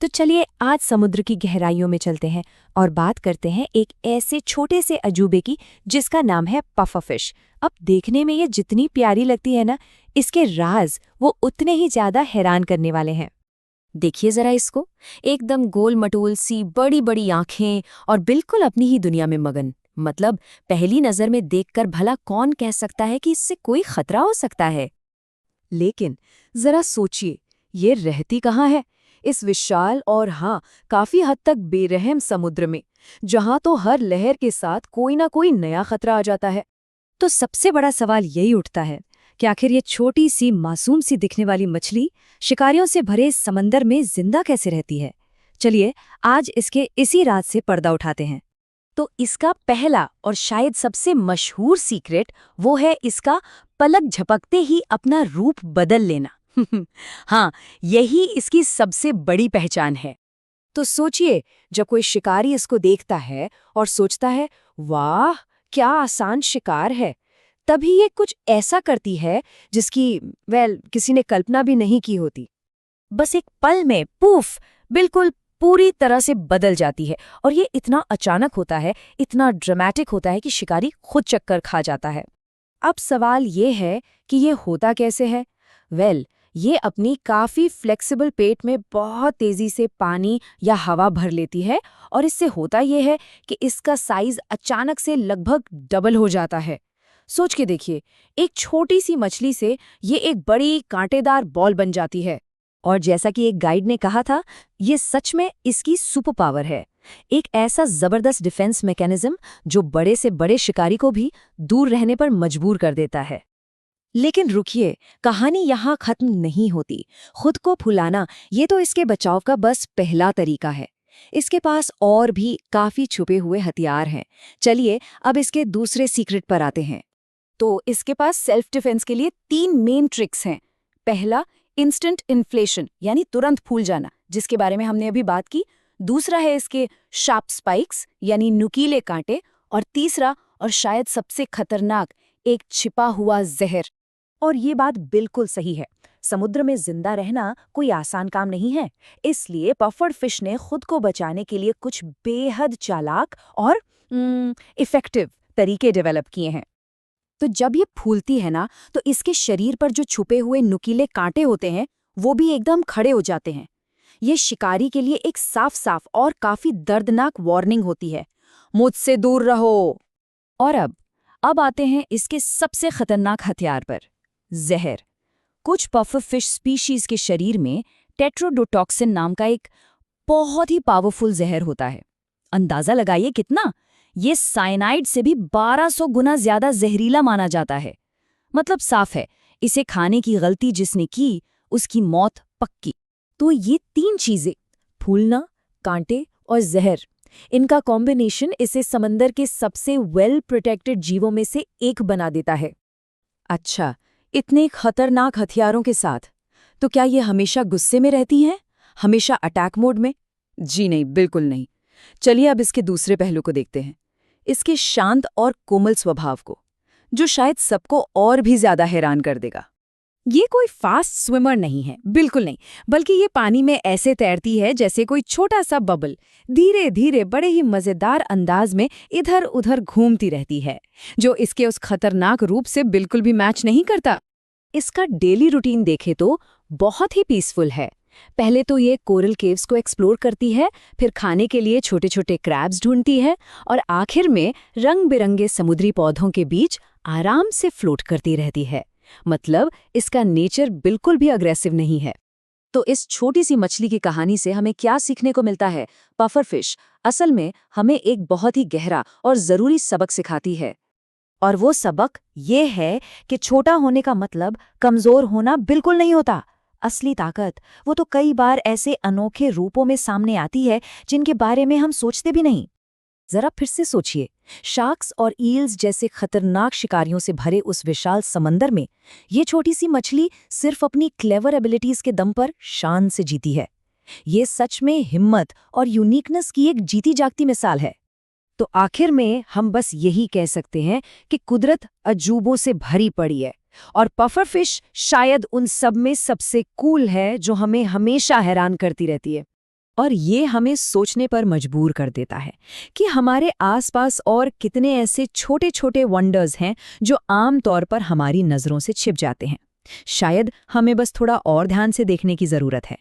तो चलिए आज समुद्र की गहराइयों में चलते हैं और बात करते हैं एक ऐसे छोटे से अजूबे की जिसका नाम है पफरफिश। अब देखने में ये जितनी प्यारी लगती है ना, इसके राज वो उतने ही ज्यादा हैरान करने वाले हैं। देखिए जरा इसको, एकदम गोल मटोल सी बड़ी बड़ी आंखें और बिल्कुल अपनी ही दुनिया में मगन। मतलब पहली नजर में देखकर भला कौन कह सकता है कि इससे कोई खतरा हो सकता है। लेकिन जरा सोचिए, ये रहती कहाँ है इस विशाल और हाँ काफी हद तक बेरहम समुद्र में, जहां तो हर लहर के साथ कोई ना कोई नया खतरा आ जाता है। तो सबसे बड़ा सवाल यही उठता है कि आखिर ये छोटी सी मासूम सी दिखने वाली मछली शिकारियों से भरे इस समंदर में जिंदा कैसे रहती है। चलिए आज इसके इसी राज से पर्दा उठाते हैं। तो इसका पहला और शायद सबसे मशहूर सीक्रेट वो है इसका पलक झपकते ही अपना रूप बदल लेना। हाँ, यही इसकी सबसे बड़ी पहचान है। तो सोचिए, जब कोई शिकारी इसको देखता है और सोचता है वाह क्या आसान शिकार है, तभी ये कुछ ऐसा करती है जिसकी किसी ने कल्पना भी नहीं की होती। बस एक पल में पूफ बिल्कुल पूरी तरह से बदल जाती है, और ये इतना अचानक होता है, इतना ड्रामेटिक होता है कि शिकारी खुद चक्कर खा जाता है। अब सवाल ये है कि ये होता कैसे है। ये अपनी काफी फ्लेक्सिबल पेट में बहुत तेजी से पानी या हवा भर लेती है, और इससे होता ये है कि इसका साइज अचानक से लगभग डबल हो जाता है। सोच के देखिए, एक छोटी सी मछली से ये एक बड़ी कांटेदार बॉल बन जाती है। और जैसा कि एक गाइड ने कहा था, ये सच में इसकी सुपर पावर है, एक ऐसा जबरदस्त डिफेंस मैकेनिज्म जो बड़े से बड़े शिकारी को भी दूर रहने पर मजबूर कर देता है। लेकिन रुकिए, कहानी यहाँ खत्म नहीं होती। खुद को फुलाना ये तो इसके बचाव का बस पहला तरीका है। इसके पास और भी काफी छुपे हुए हथियार हैं। चलिए अब इसके दूसरे सीक्रेट पर आते हैं। तो इसके पास सेल्फ डिफेंस के लिए 3 मेन ट्रिक्स हैं। पहला, इंस्टेंट इन्फ्लेशन यानी तुरंत फूल जाना, जिसके बारे में हमने अभी बात की। दूसरा है इसके शार्प स्पाइक्स यानी नुकीले कांटे। और तीसरा और शायद सबसे खतरनाक, एक छिपा हुआ जहर। और ये बात बिल्कुल सही है, समुद्र में जिंदा रहना कोई आसान काम नहीं है। इसलिए पफर्ड फिश ने खुद को बचाने के लिए कुछ बेहद चालाक और इफेक्टिव तरीके डेवलप किए हैं। तो जब ये फूलती है ना, तो इसके शरीर पर जो छुपे हुए नुकीले कांटे होते हैं वो भी एकदम खड़े हो जाते हैं। ये शिकारी के लिए एक साफ साफ और काफी दर्दनाक वार्निंग होती है, मुझसे दूर रहो। और अब आते हैं इसके सबसे खतरनाक हथियार पर, जहर। कुछ पफर फिश स्पीशीज के शरीर में टेट्रोडोटॉक्सिन नाम का एक बहुत ही पावरफुल जहर होता है। अंदाजा लगाइए कितना, ये साइनाइड से भी 1200 गुना ज्यादा जहरीला माना जाता है। मतलब साफ है, इसे खाने की गलती जिसने की उसकी मौत पक्की। तो ये 3 चीजें, फूलना, कांटे और जहर, इनका कॉम्बिनेशन इसे समंदर के सबसे वेल प्रोटेक्टेड जीवों में से एक बना देता है। अच्छा, इतने खतरनाक हथियारों के साथ तो क्या ये हमेशा गुस्से में रहती हैं, हमेशा अटैक मोड में? जी नहीं, बिल्कुल नहीं। चलिए अब इसके दूसरे पहलू को देखते हैं, इसके शांत और कोमल स्वभाव को, जो शायद सबको और भी ज्यादा हैरान कर देगा। ये कोई फास्ट स्विमर नहीं है, बिल्कुल नहीं, बल्कि ये पानी में ऐसे तैरती है जैसे कोई छोटा सा बबल, धीरे धीरे बड़े ही मजेदार अंदाज में इधर उधर घूमती रहती है, जो इसके उस खतरनाक रूप से बिल्कुल भी मैच नहीं करता। इसका डेली रूटीन देखे तो बहुत ही पीसफुल है। पहले तो ये कोरल केव्स को एक्सप्लोर करती है, फिर खाने के लिए छोटे छोटे क्रैब्स ढूंढती है, और आखिर में रंग बिरंगे समुद्री पौधों के बीच आराम से फ्लोट करती रहती है। मतलब इसका नेचर बिल्कुल भी अग्रेसिव नहीं है। तो इस छोटी सी मछली की कहानी से हमें क्या सीखने को मिलता है? पफर फिश असल में हमें एक बहुत ही गहरा और जरूरी सबक सिखाती है, और वो सबक ये है कि छोटा होने का मतलब कमजोर होना बिल्कुल नहीं होता। असली ताकत वो तो कई बार ऐसे अनोखे रूपों में सामने आती है जिनके बारे में हम सोचते भी नहीं। जरा फिर से सोचिए, शार्क्स और ईल्स जैसे खतरनाक शिकारियों से भरे उस विशाल समंदर में ये छोटी सी मछली सिर्फ अपनी क्लेवर एबिलिटीज के दम पर शान से जीती है। ये सच में हिम्मत और यूनिकनेस की एक जीती जागती मिसाल है। तो आखिर में हम बस यही कह सकते हैं कि कुदरत अजूबों से भरी पड़ी है, और पफर फिश शायद उन सब में सबसे कूल है जो हमें हमेशा हैरान करती रहती है। और ये हमें सोचने पर मजबूर कर देता है कि हमारे आसपास और कितने ऐसे छोटे छोटे वंडर्स हैं जो आम तौर पर हमारी नज़रों से छिप जाते हैं। शायद हमें बस थोड़ा और ध्यान से देखने की ज़रूरत है।